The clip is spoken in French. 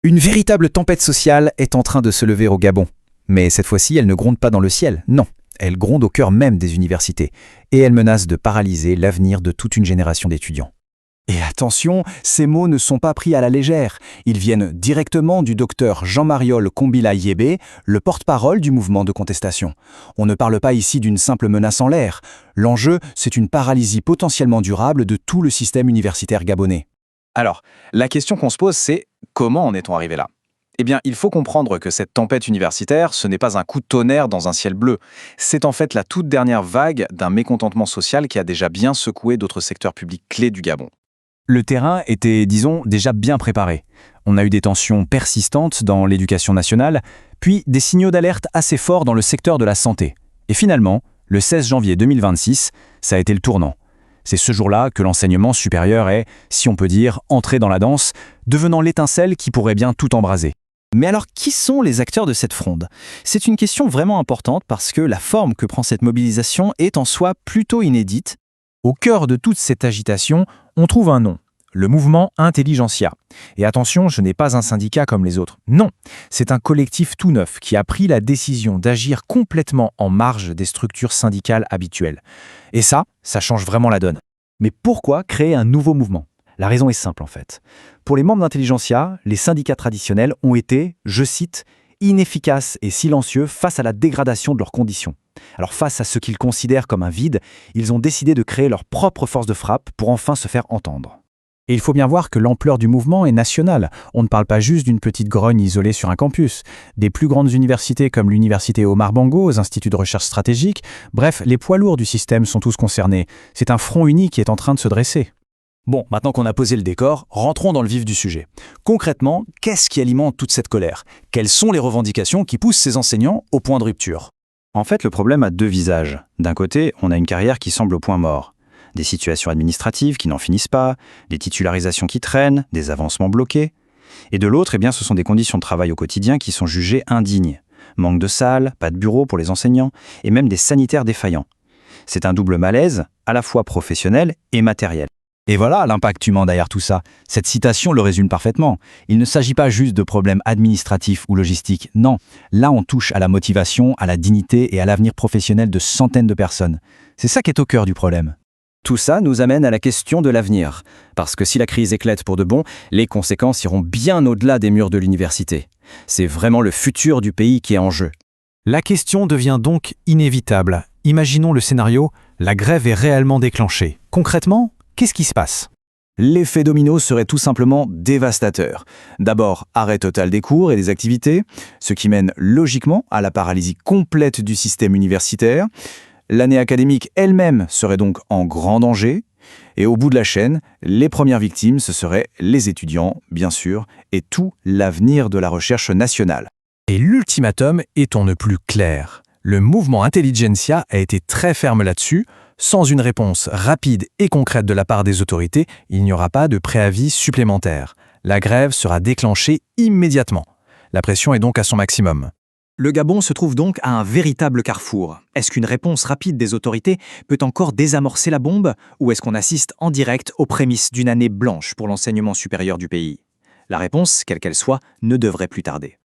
Une véritable tempête sociale est en train de se lever au Gabon. Mais cette fois-ci, elle ne gronde pas dans le ciel, non. Elle gronde au cœur même des universités. Et elle menace de paralyser l'avenir de toute une génération d'étudiants. Et attention, ces mots ne sont pas pris à la légère. Ils viennent directement du docteur Jean-Mariol Kombila-Yébé, le porte-parole du mouvement de contestation. On ne parle pas ici d'une simple menace en l'air. L'enjeu, c'est une paralysie potentiellement durable de tout le système universitaire gabonais. Alors, la question qu'on se pose, c'est comment en est-on arrivé là? Eh bien, il faut comprendre que cette tempête universitaire, ce n'est pas un coup de tonnerre dans un ciel bleu. C'est en fait la toute dernière vague d'un mécontentement social qui a déjà bien secoué d'autres secteurs publics clés du Gabon. Le terrain était, disons, déjà bien préparé. On a eu des tensions persistantes dans l'éducation nationale, puis des signaux d'alerte assez forts dans le secteur de la santé. Et finalement, le 16 janvier 2026, ça a été le tournant. C'est ce jour-là que l'enseignement supérieur est, si on peut dire, entré dans la danse, devenant l'étincelle qui pourrait bien tout embraser. Mais alors, qui sont les acteurs de cette fronde? C'est une question vraiment importante parce que la forme que prend cette mobilisation est en soi plutôt inédite. Au cœur de toute cette agitation, on trouve un nom, le mouvement Intelligentsia. Et attention, ce n'est pas un syndicat comme les autres. Non, c'est un collectif tout neuf qui a pris la décision d'agir complètement en marge des structures syndicales habituelles. Et ça change vraiment la donne. Mais pourquoi créer un nouveau mouvement? La raison est simple en fait. Pour les membres d'Intelligentsia, les syndicats traditionnels ont été, je cite, inefficaces et silencieux face à la dégradation de leurs conditions. Alors face à ce qu'ils considèrent comme un vide, ils ont décidé de créer leur propre force de frappe pour enfin se faire entendre. Et il faut bien voir que l'ampleur du mouvement est nationale. On ne parle pas juste d'une petite grogne isolée sur un campus. Des plus grandes universités comme l'université Omar Bongo, aux instituts de recherche stratégique, bref, les poids lourds du système sont tous concernés. C'est un front uni qui est en train de se dresser. Bon, maintenant qu'on a posé le décor, rentrons dans le vif du sujet. Concrètement, qu'est-ce qui alimente toute cette colère? Quelles sont les revendications qui poussent ces enseignants au point de rupture? En fait, le problème a deux visages. D'un côté, on a une carrière qui semble au point mort. Des situations administratives qui n'en finissent pas, des titularisations qui traînent, des avancements bloqués. Et de l'autre, eh bien, ce sont des conditions de travail au quotidien qui sont jugées indignes. Manque de salles, pas de bureaux pour les enseignants, et même des sanitaires défaillants. C'est un double malaise, à la fois professionnel et matériel. Et voilà l'impact humain derrière tout ça. Cette citation le résume parfaitement. Il ne s'agit pas juste de problèmes administratifs ou logistiques. Non, là on touche à la motivation, à la dignité et à l'avenir professionnel de centaines de personnes. C'est ça qui est au cœur du problème. Tout ça nous amène à la question de l'avenir. Parce que si la crise éclate pour de bon, les conséquences iront bien au-delà des murs de l'université. C'est vraiment le futur du pays qui est en jeu. La question devient donc inévitable. Imaginons le scénario, la grève est réellement déclenchée. Concrètement, qu'est-ce qui se passe? L'effet domino serait tout simplement dévastateur. D'abord, arrêt total des cours et des activités, ce qui mène logiquement à la paralysie complète du système universitaire. L'année académique elle-même serait donc en grand danger. Et au bout de la chaîne, les premières victimes, ce seraient les étudiants, bien sûr, et tout l'avenir de la recherche nationale. Et l'ultimatum est on ne plus clair. Le mouvement Intelligentsia a été très ferme là-dessus. Sans une réponse rapide et concrète de la part des autorités, il n'y aura pas de préavis supplémentaire. La grève sera déclenchée immédiatement. La pression est donc à son maximum. Le Gabon se trouve donc à un véritable carrefour. Est-ce qu'une réponse rapide des autorités peut encore désamorcer la bombe, ou est-ce qu'on assiste en direct aux prémices d'une année blanche pour l'enseignement supérieur du pays? La réponse, quelle qu'elle soit, ne devrait plus tarder.